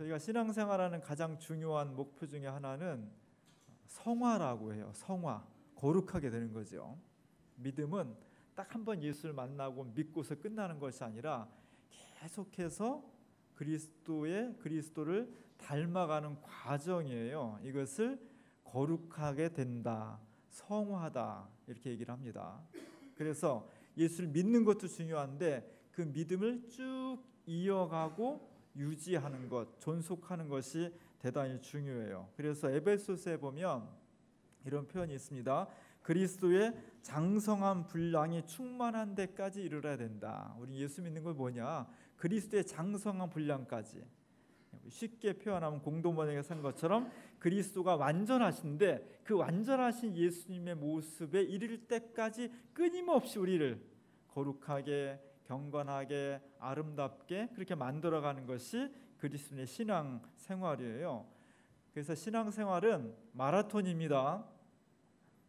저희가 신앙생활하는 가장 중요한 목표 중에 하나는 성화라고 해요. 성화, 거룩하게 되는 거죠. 믿음은 딱 한 번 예수를 만나고 믿고서 끝나는 것이 아니라 계속해서 그리스도를 닮아가는 과정이에요. 이것을 거룩하게 된다, 성화다 이렇게 얘기를 합니다. 그래서 예수를 믿는 것도 중요한데 그 믿음을 쭉 이어가고 유지하는 것, 존속하는 것이 대단히 중요해요. 그래서 에베소서에 보면 이런 표현이 있습니다. 그리스도의 장성한 분량이 충만한 데까지 이르러야 된다. 우리 예수 믿는 건 뭐냐? 그리스도의 장성한 분량까지. 쉽게 표현하면 공동번역에 쓴 것처럼 그리스도가 완전하신데 그 완전하신 예수님의 모습에 이를 때까지 끊임없이 우리를 거룩하게, 경건하게, 아름답게 그렇게 만들어가는 것이 그리스도의 신앙 생활이에요. 그래서 신앙 생활은 마라톤입니다.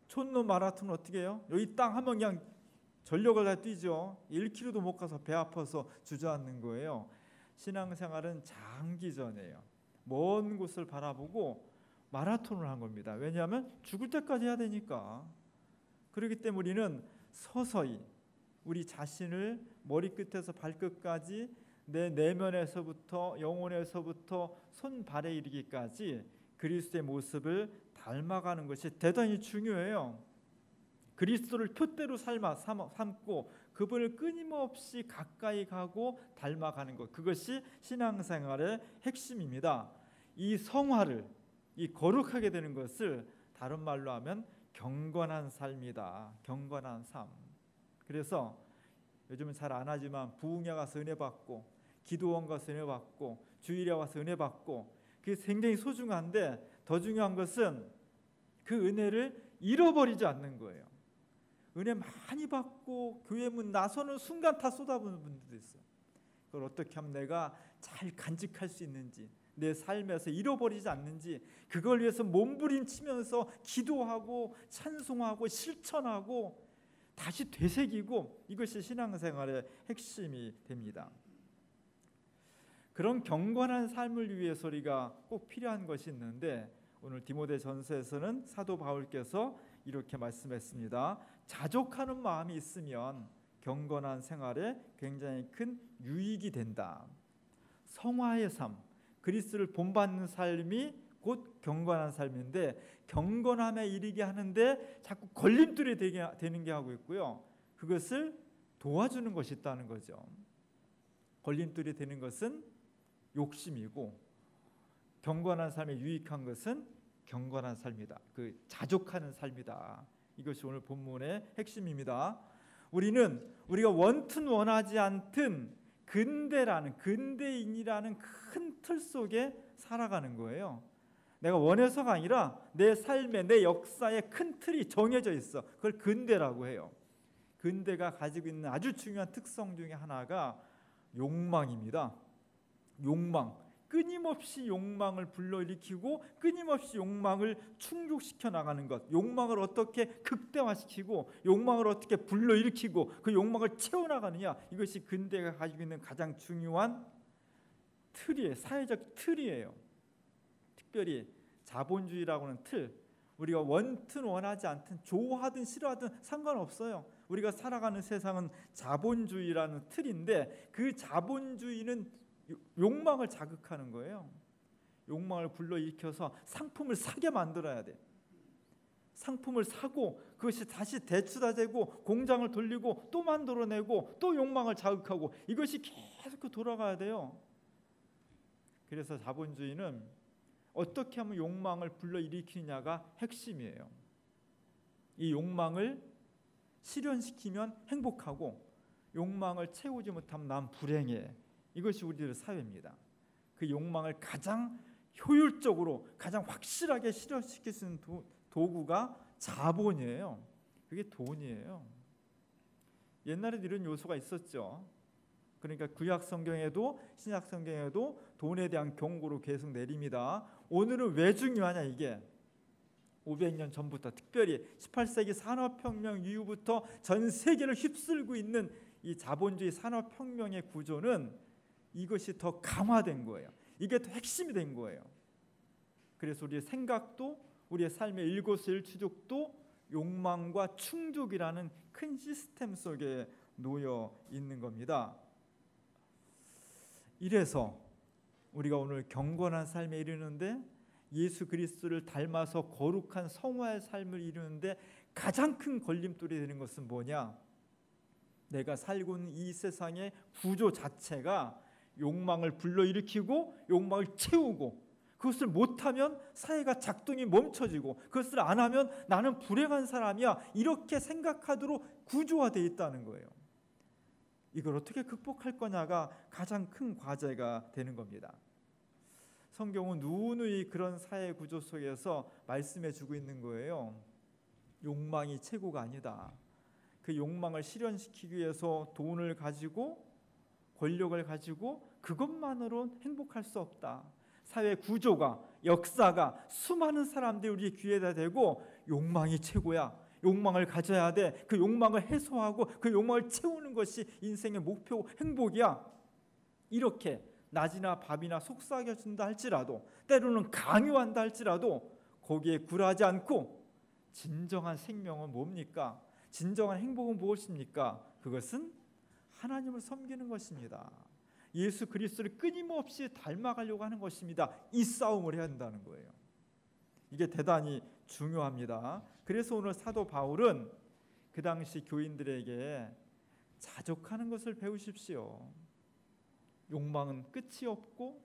촌놈 마라톤은 어떻게 해요? 여기 땅 하면 그냥 전력을 다 뛰죠. 1km도 못 가서 배 아파서 주저앉는 거예요. 신앙생활은 장기전이에요. 먼 곳을 바라보고 마라톤을 한 겁니다. 왜냐하면 죽을 때까지 해야 되니까. 그렇기 때문에 우리는 서서히 우리 자신을 머리끝에서 발끝까지 내 내면에서부터 영혼에서부터 손발에 이르기까지 그리스도의 모습을 닮아가는 것이 대단히 중요해요. 그리스도를 표대로 삼고 그분을 끊임없이 가까이 가고 닮아가는 것, 그것이 신앙생활의 핵심입니다. 이 성화를, 이 거룩하게 되는 것을 다른 말로 하면 경건한 삶이다. 경건한 삶. 그래서 요즘은 잘 안 하지만 부흥회 가서 은혜 받고 기도원 가서 은혜 받고 주일에 와서 은혜 받고 그게 굉장히 소중한데 더 중요한 것은 그 은혜를 잃어버리지 않는 거예요. 은혜 많이 받고 교회 문 나서는 순간 다 쏟아부는 분들도 있어요. 그걸 어떻게 하면 내가 잘 간직할 수 있는지, 내 삶에서 잃어버리지 않는지, 그걸 위해서 몸부림치면서 기도하고 찬송하고 실천하고 다시 되새기고, 이것이 신앙생활의 핵심이 됩니다. 그런 경건한 삶을 위해서 우리가 꼭 필요한 것이 있는데 오늘 디모데전서에서는 사도 바울께서 이렇게 말씀했습니다. 자족하는 마음이 있으면 경건한 생활에 굉장히 큰 유익이 된다. 성화의 삶, 그리스도를 본받는 삶이 곧 경건한 삶인데 경건함에 이르게 하는데 자꾸 걸림돌이 되는 게 하고 있고요. 그것을 도와주는 것이 있다는 거죠. 걸림돌이 되는 것은 욕심이고 경건한 삶에 유익한 것은 경건한 삶이다. 그 자족하는 삶이다. 이것이 오늘 본문의 핵심입니다. 우리가 원튼 원하지 않든 근대인이라는 큰 틀 속에 살아가는 거예요. 내가 원해서가 아니라 내 삶에, 내 역사에 큰 틀이 정해져 있어. 그걸 근대라고 해요. 근대가 가지고 있는 아주 중요한 특성 중에 하나가 욕망입니다. 욕망. 끊임없이 욕망을 불러일으키고 끊임없이 욕망을 충족시켜 나가는 것, 욕망을 어떻게 극대화시키고 욕망을 어떻게 불러일으키고 그 욕망을 채워나가느냐, 이것이 근대가 가지고 있는 가장 중요한 틀이에요. 사회적 틀이에요. 특별히 자본주의라고 하는 틀, 우리가 원튼 원하지 않든 좋아하든 싫어하든 상관없어요. 우리가 살아가는 세상은 자본주의라는 틀인데 그 자본주의는 욕망을 자극하는 거예요. 욕망을 불러일으켜서 상품을 사게 만들어야 돼. 상품을 사고 그것이 다시 대출화되고 공장을 돌리고 또 만들어내고 또 욕망을 자극하고 이것이 계속 돌아가야 돼요. 그래서 자본주의는 어떻게 하면 욕망을 불러일으키느냐가 핵심이에요. 이 욕망을 실현시키면 행복하고 욕망을 채우지 못하면 난 불행해. 이것이 우리들의 사회입니다. 그 욕망을 가장 효율적으로 가장 확실하게 실현시킬 수 있는 도구가 자본이에요. 그게 돈이에요. 옛날에도 이런 요소가 있었죠. 그러니까 구약 성경에도 신약 성경에도 돈에 대한 경고로 계속 내립니다. 오늘은 왜 중요하냐, 이게 500년 전부터 특별히 18세기 산업혁명 이후부터 전 세계를 휩쓸고 있는 이 자본주의 산업혁명의 구조는 이것이 더 강화된 거예요. 이게 또 핵심이 된 거예요. 그래서 우리의 생각도 우리의 삶의 일거수일투족도 욕망과 충족이라는 큰 시스템 속에 놓여 있는 겁니다. 이래서 우리가 오늘 경건한 삶에 이르는데 예수 그리스도를 닮아서 거룩한 성화의 삶을 이루는데 가장 큰 걸림돌이 되는 것은 뭐냐? 내가 살고 있는 이 세상의 구조 자체가 욕망을 불러일으키고 욕망을 채우고, 그것을 못하면 사회가 작동이 멈춰지고, 그것을 안 하면 나는 불행한 사람이야, 이렇게 생각하도록 구조화되어 있다는 거예요. 이걸 어떻게 극복할 거냐가 가장 큰 과제가 되는 겁니다. 성경은 누누이 그런 사회 구조 속에서 말씀해 주고 있는 거예요. 욕망이 최고가 아니다. 그 욕망을 실현시키기 위해서 돈을 가지고 권력을 가지고 그것만으로는 행복할 수 없다. 사회 구조가, 역사가 수많은 사람들이 우리 귀에다 대고 욕망이 최고야, 욕망을 가져야 돼, 그 욕망을 해소하고 그 욕망을 채우는 것이 인생의 목표고 행복이야, 이렇게 낮이나 밤이나 속삭여준다 할지라도, 때로는 강요한다 할지라도 거기에 굴하지 않고 진정한 생명은 뭡니까? 진정한 행복은 무엇입니까? 그것은 하나님을 섬기는 것입니다. 예수 그리스도를 끊임없이 닮아가려고 하는 것입니다. 이 싸움을 해야 한다는 거예요. 이게 대단히 중요합니다. 그래서 오늘 사도 바울은 그 당시 교인들에게 자족하는 것을 배우십시오. 욕망은 끝이 없고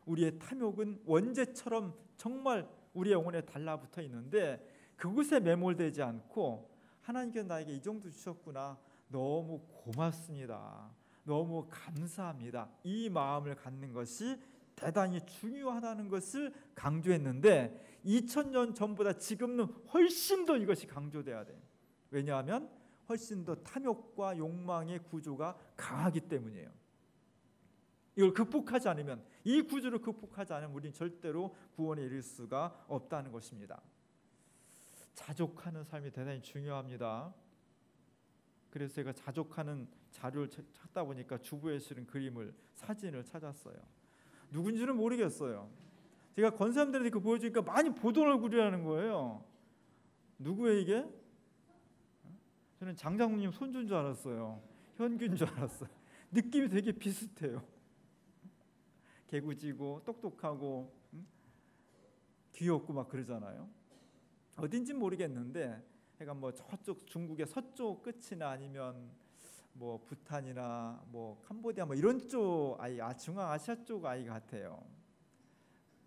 우리의 탐욕은 원죄처럼 정말 우리의 영혼에 달라붙어 있는데 그곳에 매몰되지 않고 하나님께서 나에게 이 정도 주셨구나, 너무 고맙습니다, 너무 감사합니다, 이 마음을 갖는 것이 대단히 중요하다는 것을 강조했는데 2000년 전보다 지금은 훨씬 더 이것이 강조돼야 돼요. 왜냐하면 훨씬 더 탐욕과 욕망의 구조가 강하기 때문이에요. 이걸 극복하지 않으면, 이 구조를 극복하지 않으면 우리는 절대로 구원에 이를 수가 없다는 것입니다. 자족하는 삶이 대단히 중요합니다. 그래서 제가 자족하는 자료를 찾다 보니까 주부에 실은 그림을, 사진을 찾았어요. 누군지는 모르겠어요. 제가 권사님들한테 그 보여주니까 많이 보던 얼굴이라는 거예요. 누구예요 이게? 저는 장장모님 손주인 줄 알았어요. 현규인 줄 알았어요. 느낌이 되게 비슷해요. 개구지고 똑똑하고 귀엽고 막 그러잖아요. 어딘지 모르겠는데 그러니까 뭐 저쪽 중국의 서쪽 끝이나 아니면 뭐 부탄이나 뭐 캄보디아 뭐 이런 쪽 아이, 중앙아시아 쪽 아이 같아요.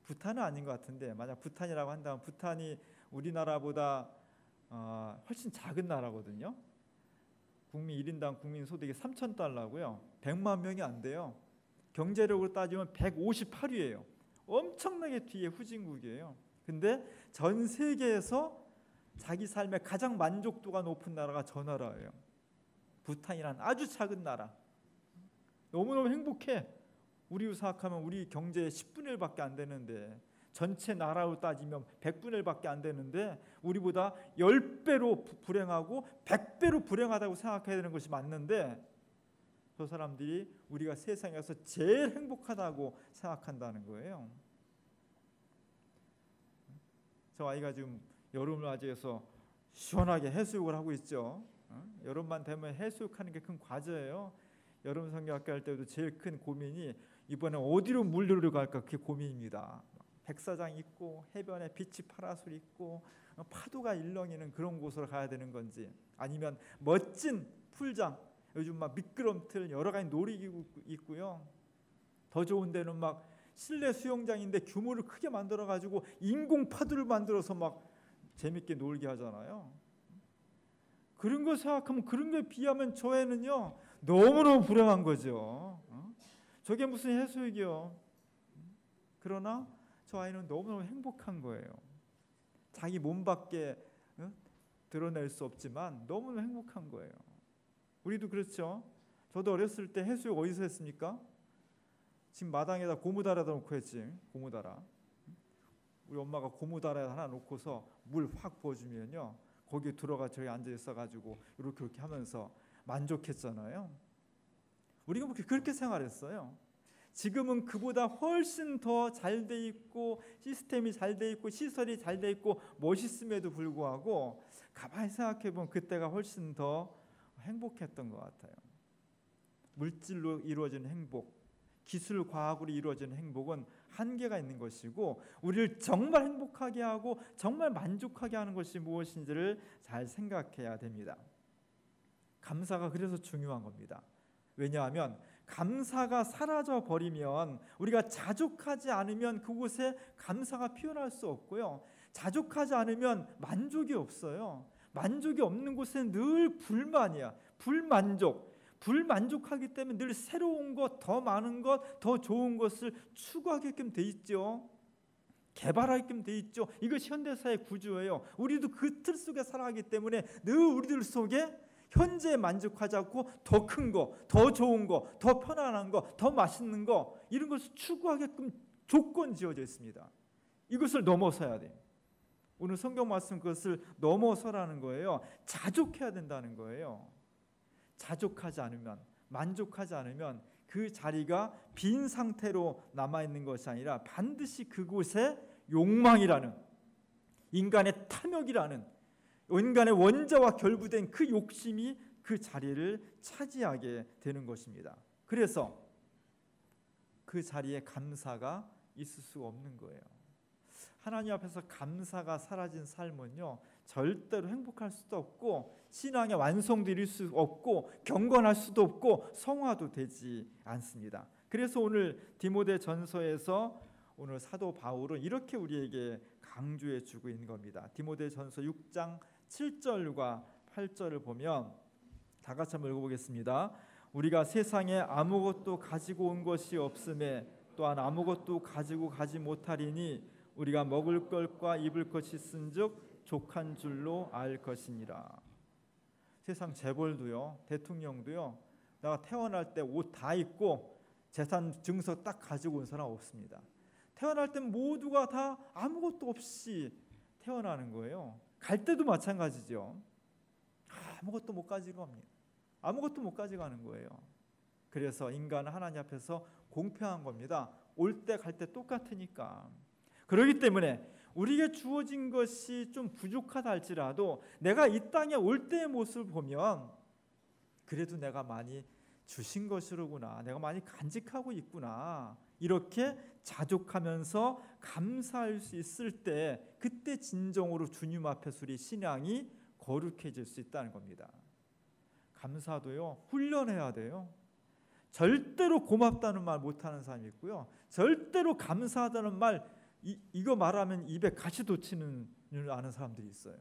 부탄은 아닌 것 같은데, 만약 부탄이라고 한다면 부탄이 우리나라보다 훨씬 작은 나라거든요. 국민 1인당 국민 소득이 3,000달러고요. 100만 명이 안 돼요. 경제력으로 따지면 158위예요. 엄청나게 뒤에 후진국이에요. 근데 전 세계에서 자기 삶의 가장 만족도가 높은 나라가 저 나라예요. 부탄이란 아주 작은 나라. 너무너무 행복해. 우리로 생각하면 우리 경제의 10분의 1밖에 안 되는데, 전체 나라로 따지면 100분의 1밖에 안 되는데 우리보다 10배로 불행하고 100배로 불행하다고 생각해야 되는 것이 맞는데, 저 사람들이 우리가 세상에서 제일 행복하다고 생각한다는 거예요. 저 아이가 지금 여름을 맞이해서 시원하게 해수욕을 하고 있죠. 여름만 되면 해수욕하는 게 큰 과제예요. 여름 성경학교 할 때도 제일 큰 고민이 이번에 어디로 물놀이를 갈까, 그게 고민입니다. 백사장 있고 해변에 빛이 파라솔 있고 파도가 일렁이는 그런 곳으로 가야 되는 건지, 아니면 멋진 풀장, 요즘 막 미끄럼틀 여러 가지 놀이기구 있고요. 더 좋은 데는 막 실내 수영장인데 규모를 크게 만들어 가지고 인공 파도를 만들어서 막 재밌게 놀게 하잖아요. 그런 거 생각하면, 그런 거에 비하면 저 애는요 너무너무 불행한 거죠. 저게 무슨 해수욕이요. 그러나 저 아이는 너무너무 행복한 거예요. 자기 몸 밖에 드러낼 수 없지만 너무너무 행복한 거예요. 우리도 그렇죠. 저도 어렸을 때 해수욕 어디서 했습니까? 지금 마당에다 고무다라다 놓고 했지. 고무다라. 우리 엄마가 고무다라 하나 놓고서 물 확 부어주면요, 거기 들어가 저기 앉아 있어가지고 이렇게 하면서 만족했잖아요. 우리가 그렇게 생활했어요. 지금은 그보다 훨씬 더 잘 돼 있고 시스템이 잘 돼 있고 시설이 잘 돼 있고 멋있음에도 불구하고 가만히 생각해 보면 그때가 훨씬 더 행복했던 것 같아요. 물질로 이루어지는 행복, 기술 과학으로 이루어지는 행복은 한계가 있는 것이고 우리를 정말 행복하게 하고 정말 만족하게 하는 것이 무엇인지를 잘 생각해야 됩니다. 감사가 그래서 중요한 겁니다. 왜냐하면 감사가 사라져 버리면, 우리가 자족하지 않으면 그곳에 감사가 피어날 수 없고요, 자족하지 않으면 만족이 없어요. 만족이 없는 곳은 늘 불만이야. 불만족하기 때문에 늘 새로운 것, 더 많은 것, 더 좋은 것을 추구하게끔 돼 있죠. 개발하게끔 돼 있죠. 이것이 현대사의 구조예요. 우리도 그 틀 속에 살아가기 때문에 늘 우리들 속에 현재에 만족하지 않고 더 큰 거, 더 좋은 거, 더 편안한 거, 더 맛있는 거, 이런 것을 추구하게끔 조건 지어져 있습니다. 이것을 넘어서야 돼요. 오늘 성경 말씀 그것을 넘어서라는 거예요. 자족해야 된다는 거예요. 자족하지 않으면, 만족하지 않으면 그 자리가 빈 상태로 남아있는 것이 아니라 반드시 그곳에 욕망이라는, 인간의 탐욕이라는, 인간의 원자와 결부된 그 욕심이 그 자리를 차지하게 되는 것입니다. 그래서 그 자리에 감사가 있을 수가 없는 거예요. 하나님 앞에서 감사가 사라진 삶은요, 절대로 행복할 수도 없고 신앙의 완성도 이룰 수 없고 경건할 수도 없고 성화도 되지 않습니다. 그래서 오늘 디모데전서에서 오늘 사도 바울은 이렇게 우리에게 강조해 주고 있는 겁니다. 디모데전서 6장 7절과 8절을 보면 다 같이 한번 읽어보겠습니다. 우리가 세상에 아무것도 가지고 온 것이 없음에 또한 아무것도 가지고 가지 못하리니 우리가 먹을 것과 입을 것이 있은즉 족한 줄로 알 것이니라. 세상 재벌도요, 대통령도요, 내가 태어날 때 옷 다 입고 재산 증서 딱 가지고 온 사람 없습니다. 태어날 때 모두가 다 아무것도 없이 태어나는 거예요. 갈 때도 마찬가지죠. 아무것도 못 가지고 갑니다. 아무것도 못 가져가는 거예요. 그래서 인간은 하나님 앞에서 공평한 겁니다. 올 때 갈 때 똑같으니까. 그렇기 때문에 우리에게 주어진 것이 좀 부족하다 할지라도 내가 이 땅에 올 때의 모습을 보면 그래도 내가 많이 주신 것이로구나, 내가 많이 간직하고 있구나, 이렇게 자족하면서 감사할 수 있을 때 그때 진정으로 주님 앞에서 우리 신앙이 거룩해질 수 있다는 겁니다. 감사도요, 훈련해야 돼요. 절대로 고맙다는 말 못하는 사람이 있고요, 절대로 감사하다는 말 이거 말하면 입에 가시 돋치는 줄 아는 사람들이 있어요.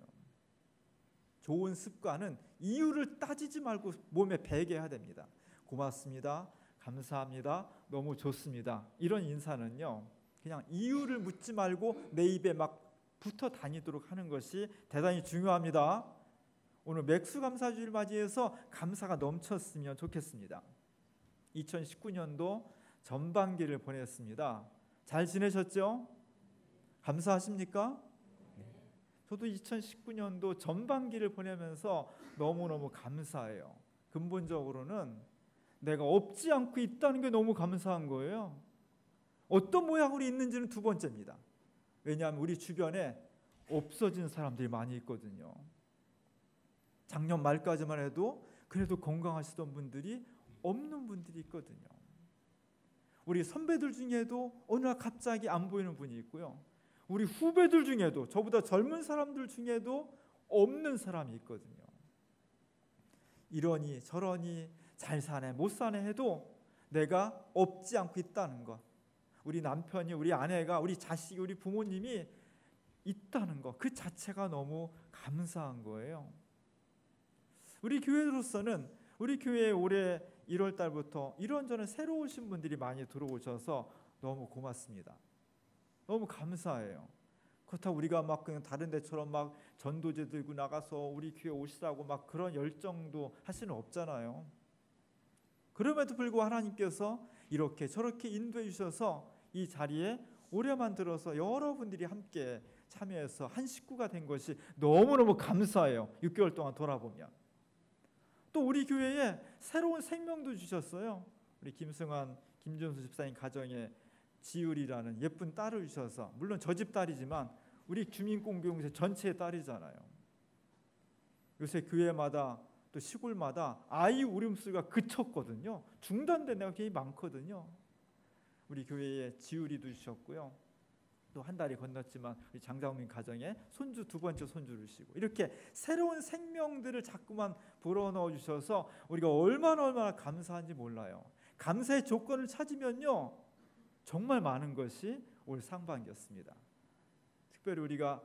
좋은 습관은 이유를 따지지 말고 몸에 배게 해야 됩니다. 고맙습니다, 감사합니다, 너무 좋습니다, 이런 인사는요, 그냥 이유를 묻지 말고 내 입에 막 붙어 다니도록 하는 것이 대단히 중요합니다. 오늘 맥수감사주를 맞이해서 감사가 넘쳤으면 좋겠습니다. 2019년도 전반기를 보냈습니다. 잘 지내셨죠? 감사하십니까? 저도 2019년도 전반기를 보내면서 너무너무 감사해요. 근본적으로는 내가 없지 않고 있다는 게 너무 감사한 거예요. 어떤 모양으로 있는지는 두 번째입니다. 왜냐하면 우리 주변에 없어진 사람들이 많이 있거든요. 작년 말까지만 해도 그래도 건강하시던 분들이 없는 분들이 있거든요. 우리 선배들 중에도 어느 날 갑자기 안 보이는 분이 있고요, 우리 후배들 중에도, 저보다 젊은 사람들 중에도 없는 사람이 있거든요. 이러니 저러니 잘 사네 못 사네 해도 내가 없지 않고 있다는 것, 우리 남편이, 우리 아내가, 우리 자식이, 우리 부모님이 있다는 것, 그 자체가 너무 감사한 거예요. 우리 교회로서는 우리 교회에 올해 1월 달부터 이런저런 새로 오신 분들이 많이 들어오셔서 너무 고맙습니다. 너무 감사해요. 그렇다고 우리가 막 그냥 다른 데처럼 막 전도제 들고 나가서 우리 교회 오시라고 막 그런 열정도 할 수는 없잖아요. 그럼에도 불구하고 하나님께서 이렇게 저렇게 인도해 주셔서 이 자리에 올해만 들어서 여러분들이 함께 참여해서 한 식구가 된 것이 너무너무 감사해요. 6개월 동안 돌아보면. 또 우리 교회에 새로운 생명도 주셨어요. 우리 김승환 김준수 집사님 가정에 지율이라는 예쁜 딸을 주셔서, 물론 저 집 딸이지만 우리 주민공동체 전체의 딸이잖아요. 요새 교회마다 또 시골마다 아이 울음소리가 그쳤거든요. 중단된 데가 굉장히 많거든요. 우리 교회에 지율이도 주셨고요. 또 한 달이 건넜지만 우리 장장민 가정에 손주, 두 번째 손주를 주시고, 이렇게 새로운 생명들을 자꾸만 불어넣어 주셔서 우리가 얼마나 감사한지 몰라요. 감사의 조건을 찾으면요, 정말 많은 것이 올 상반기였습니다. 특별히 우리가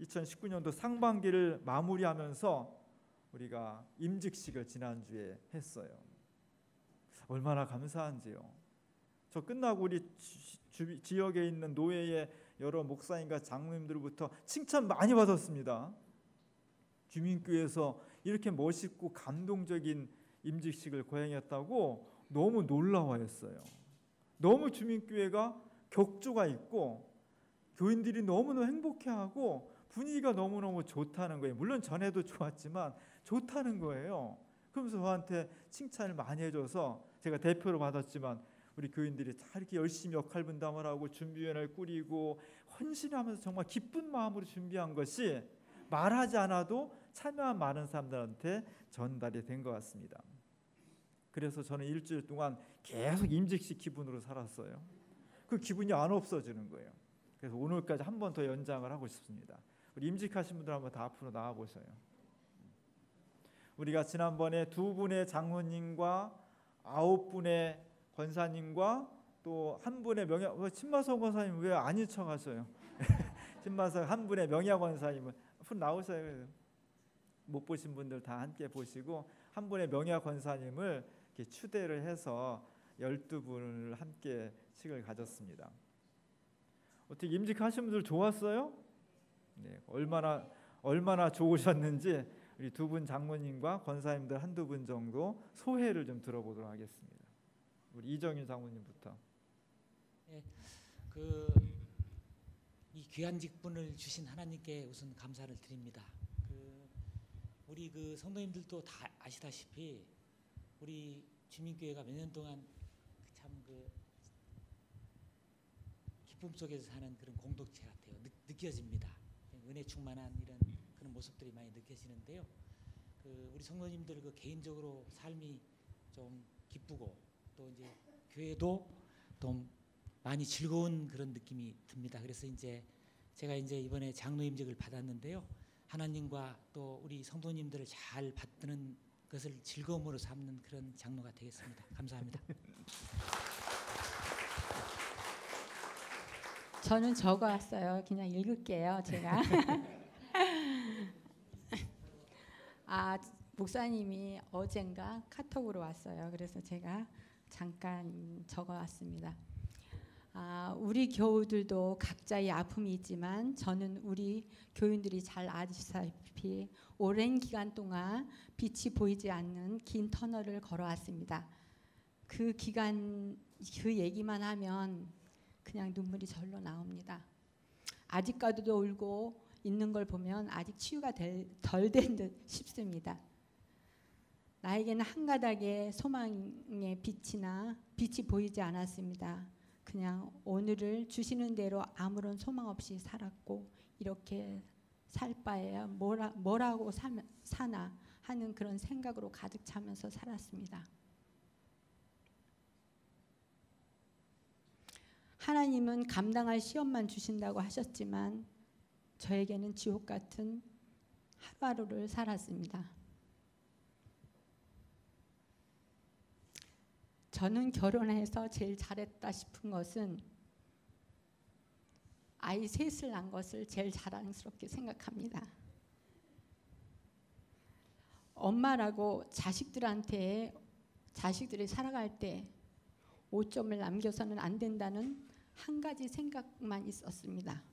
2019년도 상반기를 마무리하면서 우리가 임직식을 지난주에 했어요. 얼마나 감사한지요. 저 끝나고 우리 지역에 있는 노회의 여러 목사님과 장로님들부터 칭찬 많이 받았습니다. 주민교회에서 이렇게 멋있고 감동적인 임직식을 거행했다고 너무 놀라워했어요. 너무 주민교회가 격조가 있고 교인들이 너무너무 행복해하고 분위기가 너무너무 좋다는 거예요. 물론 전에도 좋았지만 좋다는 거예요. 그러면서 저한테 칭찬을 많이 해줘서 제가 대표로 받았지만 우리 교인들이 다 이렇게 열심히 역할 분담을 하고 준비위원회를 꾸리고 헌신하면서 정말 기쁜 마음으로 준비한 것이 말하지 않아도 참여한 많은 사람들한테 전달이 된 것 같습니다. 그래서 저는 일주일 동안 계속 임직식 기분으로 살았어요. 그 기분이 안 없어지는 거예요. 그래서 오늘까지 한 번 더 연장을 하고 싶습니다. 우리 임직하신 분들 한번 다 앞으로 나와 보셔요. 우리가 지난번에 2분의 장로님과 9분의 권사님과 또 한 분의 신마성 권사님 왜 아닌 척 하셔요? 신마성 한 분의 명야 권사님은 앞으로 나오셔요. 못 보신 분들 다 함께 보시고, 한 분의 명야 권사님을 이렇게 추대를 해서 12분을 함께 식을 가졌습니다. 어떻게 임직하신 분들 좋았어요? 네, 얼마나 좋으셨는지 우리 2분 장모님과 권사님들 한두 분 정도 소회를 좀 들어보도록 하겠습니다. 우리 이정윤 장모님부터. 네, 이 귀한 직분을 주신 하나님께 우선 감사를 드립니다. 우리 성도님들도 다 아시다시피 우리 주민교회가 몇 년 동안 참 기쁨 속에서 사는 그런 공동체 같아요. 느껴집니다. 은혜 충만한 이런 그런 모습들이 많이 느껴지는데요. 우리 성도님들 개인적으로 삶이 좀 기쁘고 또 이제 교회도 좀 많이 즐거운 그런 느낌이 듭니다. 그래서 제가 이번에 장로 임직을 받았는데요. 하나님과 또 우리 성도님들을 잘 받드는 것을 즐거움으로 삼는 그런 장로가 되겠습니다. 감사합니다. 저는 적어왔어요. 그냥 읽을게요. 제가. 목사님이 어젠가 카톡으로 왔어요. 그래서 제가 잠깐 적어왔습니다. 우리 교우들도 각자의 아픔이 있지만 저는 우리 교인들이 잘 아시다시피 오랜 기간 동안 빛이 보이지 않는 긴 터널을 걸어왔습니다. 그 기간 그 얘기만 하면 그냥 눈물이 절로 나옵니다. 아직까지도 울고 있는 걸 보면 아직 치유가 덜 된 듯 싶습니다. 나에게는 한 가닥의 소망의 빛이 보이지 않았습니다. 그냥 오늘을 주시는 대로 아무런 소망 없이 살았고 이렇게 살 바에야 뭐라고 사나 하는 그런 생각으로 가득 차면서 살았습니다. 하나님은 감당할 시험만 주신다고 하셨지만 저에게는 지옥 같은 하루하루를 살았습니다. 저는 결혼해서 제일 잘했다 싶은 것은 아이 셋을 낳은 것을 제일 자랑스럽게 생각합니다. 엄마라고 자식들이 살아갈 때 5점을 남겨서는 안 된다는 한 가지 생각만 있었습니다.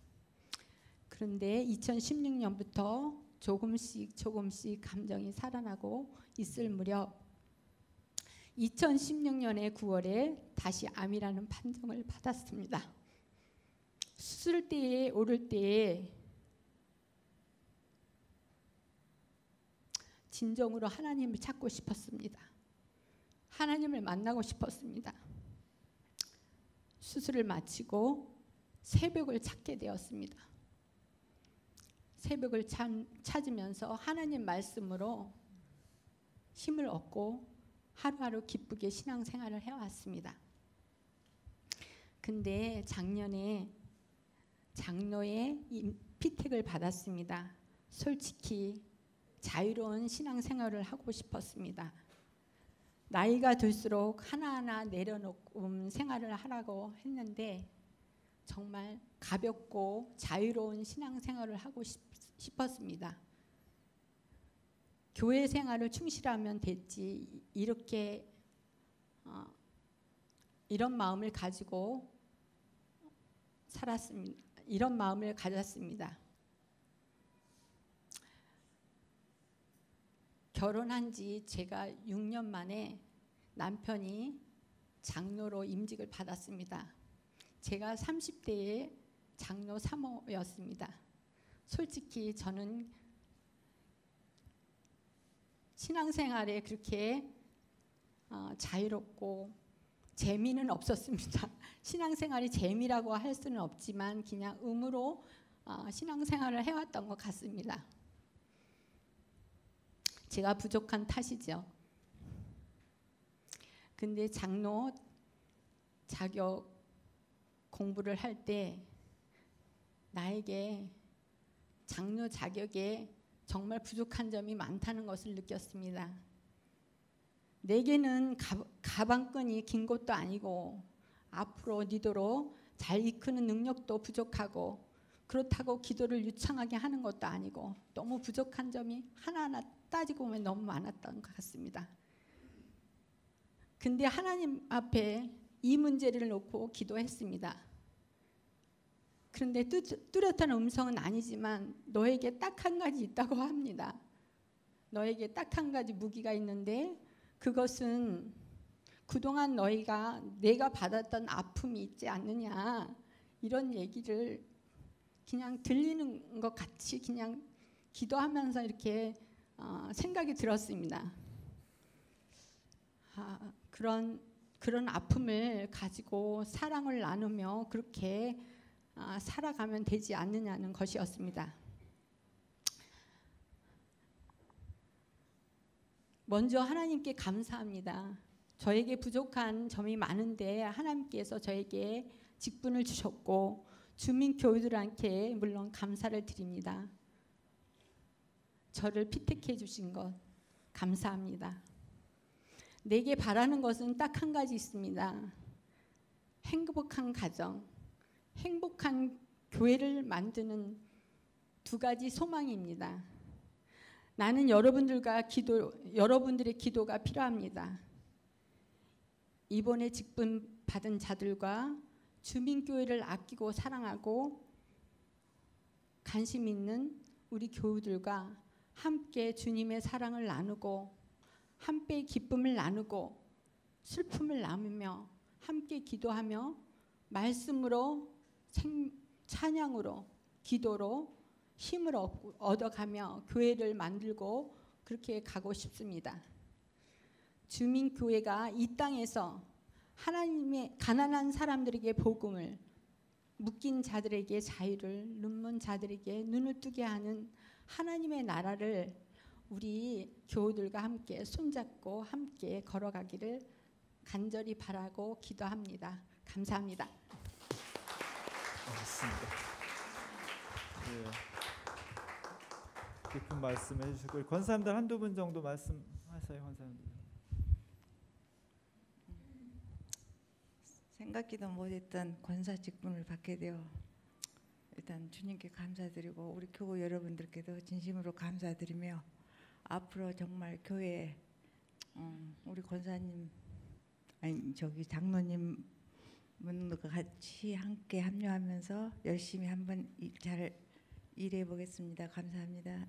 그런데 2016년부터 조금씩 감정이 살아나고 있을 무렵 2016년의 9월에 다시 암이라는 판정을 받았습니다. 수술대에 오를 때에 진정으로 하나님을 찾고 싶었습니다. 하나님을 만나고 싶었습니다. 수술을 마치고 새벽을 찾게 되었습니다. 새벽을 찾으면서 하나님 말씀으로 힘을 얻고 하루하루 기쁘게 신앙생활을 해왔습니다. 근데 작년에 장로의 피택을 받았습니다. 솔직히 자유로운 신앙생활을 하고 싶었습니다. 나이가 들수록 하나하나 내려놓고 생활을 하라고 했는데 정말 가볍고 자유로운 신앙생활을 하고 싶었습니다. 교회 생활을 충실하면 됐지 이렇게 이런 마음을 가지고 살았습니다. 이런 마음을 가졌습니다. 결혼한 지 제가 6년 만에 남편이 장로로 임직을 받았습니다. 제가 30대에 장로 3호였습니다. 솔직히 저는 신앙생활에 그렇게 자유롭고 재미는 없었습니다. 신앙생활이 재미라고 할 수는 없지만 그냥 의무로 신앙생활을 해왔던 것 같습니다. 제가 부족한 탓이죠. 근데 장로 자격 공부를 할 때 나에게 장로 자격에 정말 부족한 점이 많다는 것을 느꼈습니다. 내게는 가방끈이 긴 것도 아니고 앞으로 니도로 잘 이끄는 능력도 부족하고 그렇다고 기도를 유창하게 하는 것도 아니고 너무 부족한 점이 하나하나 따지고 보면 너무 많았던 것 같습니다. 근데 하나님 앞에 이 문제를 놓고 기도했습니다. 그런데 뚜렷한 음성은 아니지만 너에게 딱 한 가지 있다고 합니다. 너에게 딱 한 가지 무기가 있는데 그것은 그동안 내가 받았던 아픔이 있지 않느냐 이런 얘기를 그냥 들리는 것 같이 그냥 기도하면서 이렇게 생각이 들었습니다. 그런 아픔을 가지고 사랑을 나누며 그렇게 살아가면 되지 않느냐는 것이었습니다. 먼저 하나님께 감사합니다. 저에게 부족한 점이 많은데 하나님께서 저에게 직분을 주셨고 주민교우들한테 물론 감사를 드립니다. 저를 피택해 주신 것 감사합니다. 내게 바라는 것은 딱 한 가지 있습니다. 행복한 가정, 행복한 교회를 만드는 두 가지 소망입니다. 나는 여러분들의 기도가 필요합니다. 이번에 직분 받은 자들과 주민교회를 아끼고 사랑하고 관심 있는 우리 교우들과 함께 주님의 사랑을 나누고 함께 기쁨을 나누고 슬픔을 나누며 함께 기도하며 말씀으로 찬양으로 기도로 힘을 얻어가며 교회를 만들고 그렇게 가고 싶습니다. 주민교회가 이 땅에서 하나님의 가난한 사람들에게 복음을, 묶인 자들에게 자유를, 눈먼 자들에게 눈을 뜨게 하는 하나님의 나라를 우리 교우들과 함께 손잡고 함께 걸어가기를 간절히 바라고 기도합니다. 감사합니다. 맞습니다. 네. 깊은 말씀 해주시고 권사님들 한두 분 정도 말씀하세요. 권사님들. 생각지도 못했던 권사 직분을 받게 되어 일단 주님께 감사드리고 우리 교우 여러분들께도 진심으로 감사드리며 앞으로 정말 교회 우리 권사님 장로님분과 같이 함께 합류하면서 열심히 한번 잘 일해 보겠습니다. 감사합니다.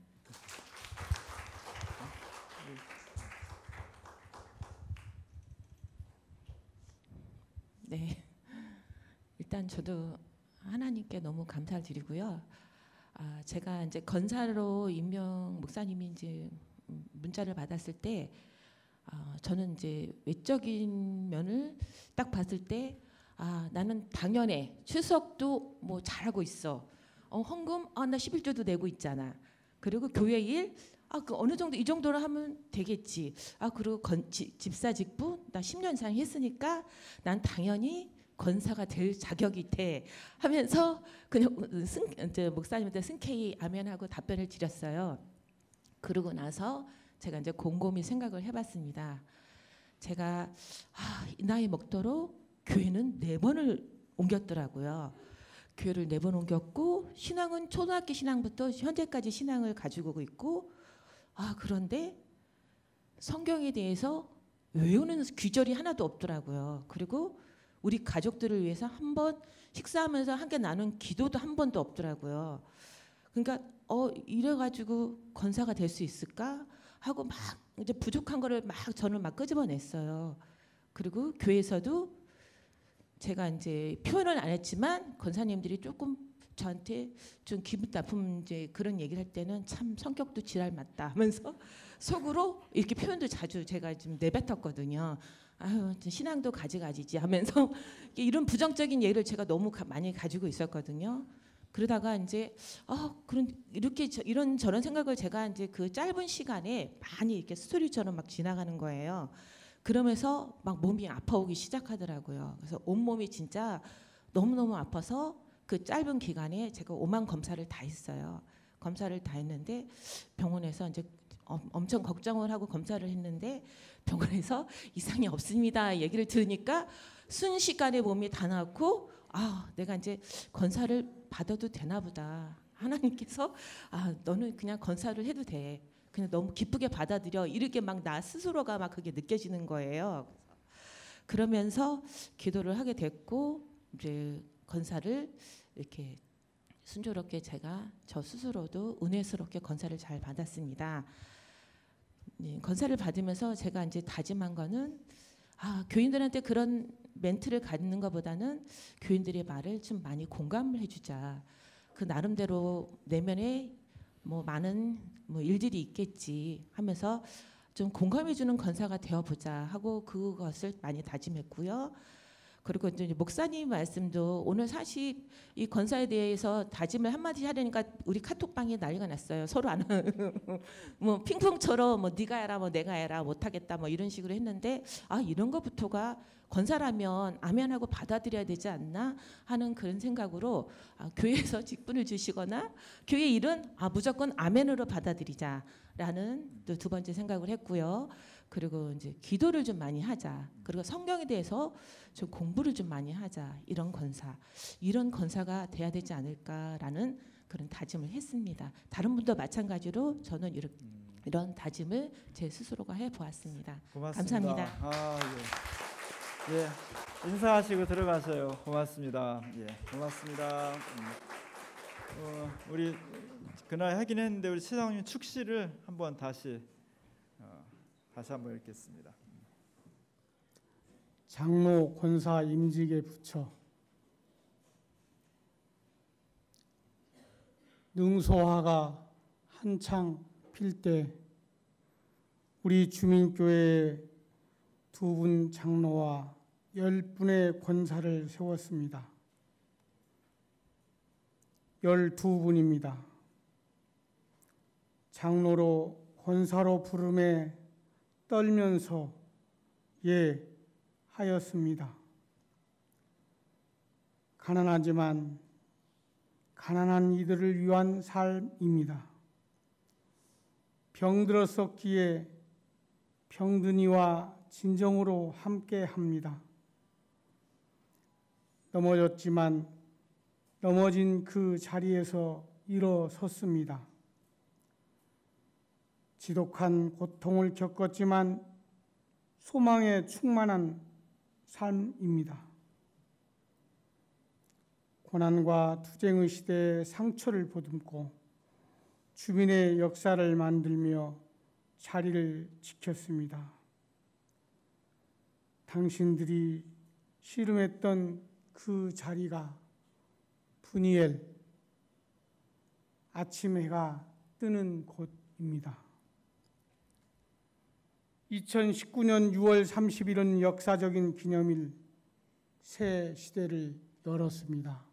네, 일단 저도 하나님께 너무 감사를 드리고요. 제가 이제 건사로 임명 목사님이 이제 문자를 받았을 때 저는 이제 외적인 면을 딱 봤을 때 나는 당연해. 추석도 뭐 잘하고 있어. 헌금 나 11조도 내고 있잖아. 그리고 교회 일 그 어느 정도 이 정도로 하면 되겠지. 그리고 집사 직부 나 10년 이상 했으니까 난 당연히 권사가 될 자격이 돼 하면서 그냥 이제 목사님한테 승케이 아멘하고 답변을 드렸어요. 그러고 나서 제가 이제 곰곰이 생각을 해봤습니다. 제가 이 나이 먹도록 교회는 4번을 옮겼더라고요. 교회를 4번 옮겼고 신앙은 초등학교 신앙부터 현재까지 신앙을 가지고 있고 그런데 성경에 대해서 외우는 귀절이 하나도 없더라고요. 그리고 우리 가족들을 위해서 한번 식사하면서 함께 나눈 기도도 한 번도 없더라고요. 그러니까 이래가지고 권사가 될 수 있을까 하고 막 이제 부족한 거를 막 저는 막 끄집어냈어요. 그리고 교회에서도 제가 이제 표현을 안 했지만 권사님들이 조금 저한테 좀 기분 나쁜 이제 그런 얘기를 할 때는 참 성격도 지랄 맞다 하면서 속으로 이렇게 표현도 자주 제가 좀 내뱉었거든요. 신앙도 가지가지지 하면서 이런 부정적인 얘기를 제가 너무 많이 가지고 있었거든요. 그러다가 이제 이렇게 이런 저런 생각을 제가 이제 그 짧은 시간에 많이 이렇게 스토리처럼 막 지나가는 거예요. 그러면서 막 몸이 아파오기 시작하더라고요. 그래서 온몸이 진짜 너무너무 아파서 그 짧은 기간에 제가 5만 검사를 다 했어요. 검사를 다 했는데 병원에서 이제 엄청 걱정을 하고 검사를 했는데 병원에서 이상이 없습니다 얘기를 들으니까 순식간에 몸이 다 나았고 내가 이제 권사를 받아도 되나 보다. 하나님께서 너는 그냥 권사를 해도 돼. 그냥 너무 기쁘게 받아들여. 이렇게 막 나 스스로가 막 그게 느껴지는 거예요. 그러면서 기도를 하게 됐고 이제 권사를 이렇게 순조롭게 제가 저 스스로도 은혜스럽게 권사를 잘 받았습니다. 권사를 받으면서 제가 이제 다짐한 거는 교인들한테 그런 멘트를 갖는 것보다는 교인들의 말을 좀 많이 공감을 해주자. 그 나름대로 내면에 뭐 많은 일들이 있겠지 하면서 좀 공감해주는 권사가 되어보자 하고 그것을 많이 다짐했고요. 그리고 이제 목사님 말씀도 오늘 사실 이 권사에 대해서 다짐을 한마디 하려니까 우리 카톡방에 난리가 났어요. 서로 안 뭐 핑퐁처럼 네가 해라 내가 해라 못하겠다 이런 식으로 했는데 이런 것부터가 권사라면 아멘하고 받아들여야 되지 않나 하는 그런 생각으로 교회에서 직분을 주시거나 교회 일은 무조건 아멘으로 받아들이자라는 또 두 번째 생각을 했고요. 그리고 이제 기도를 좀 많이 하자. 그리고 성경에 대해서 좀 공부를 좀 많이 하자. 이런 권사가 돼야 되지 않을까라는 그런 다짐을 했습니다. 다른 분도 마찬가지로 저는 이런 다짐을 제 스스로가 해보았습니다. 고맙습니다. 감사합니다. 예, 인사하시고 들어가세요. 고맙습니다. 예, 고맙습니다. 우리 그날 하긴 했는데 우리 시장님 축시를 한번 다시 한번 읽겠습니다. 장로 권사 임직에 붙여 능소화가 한창 필 때 우리 주민교회에 2분 장로와 10분의 권사를 세웠습니다. 12분입니다. 장로로 권사로 부름에 떨면서 하였습니다. 가난하지만 가난한 이들을 위한 삶입니다. 병들었었기에 병든이와 진정으로 함께합니다. 넘어졌지만 넘어진 그 자리에서 일어섰습니다. 지독한 고통을 겪었지만 소망에 충만한 삶입니다. 고난과 투쟁의 시대에 상처를 보듬고 주민의 역사를 만들며 자리를 지켰습니다. 당신들이 씨름했던 그 자리가 푸니엘, 아침 해가 뜨는 곳입니다. 2019년 6월 30일은 역사적인 기념일, 새 시대를 열었습니다.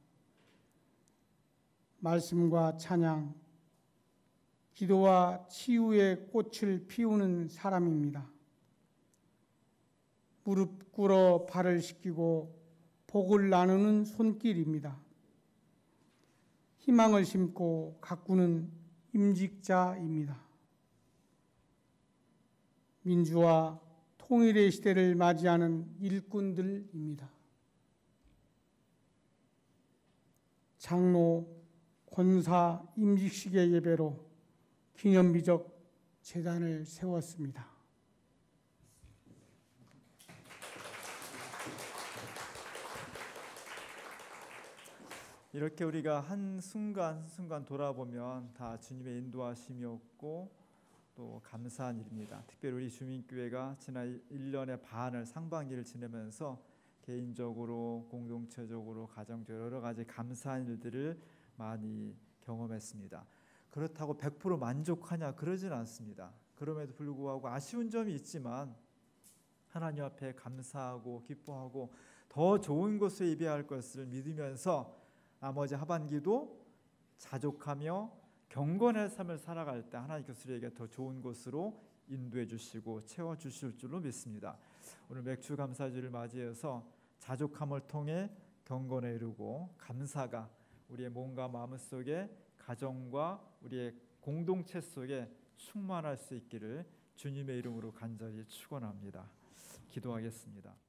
말씀과 찬양, 기도와 치유의 꽃을 피우는 사람입니다. 무릎 꿇어 발을 씻기고 복을 나누는 손길입니다. 희망을 심고 가꾸는 임직자입니다. 민주화 통일의 시대를 맞이하는 일꾼들입니다. 장로, 권사 임직식의 예배로 기념비적 재단을 세웠습니다. 이렇게 우리가 한순간 돌아보면 다 주님의 인도하심이었고 또 감사한 일입니다. 특별히 우리 주민교회가 지난 1년의 반을 상반기를 지내면서 개인적으로, 공동체적으로, 가정적으로 여러 가지 감사한 일들을 많이 경험했습니다. 그렇다고 100% 만족하냐 그러진 않습니다. 그럼에도 불구하고 아쉬운 점이 있지만 하나님 앞에 감사하고 기뻐하고 더 좋은 곳에 예배할 것을 믿으면서 나머지 하반기도 자족하며 경건의 삶을 살아갈 때 하나님께서 우리에게 더 좋은 곳으로 인도해 주시고 채워 주실 줄로 믿습니다. 오늘 맥주 감사주를 맞이해서 자족함을 통해 경건에 이르고 감사가 우리의 몸과 마음 속에 가정과 우리의 공동체 속에 충만할 수 있기를 주님의 이름으로 간절히 축원합니다. 기도하겠습니다.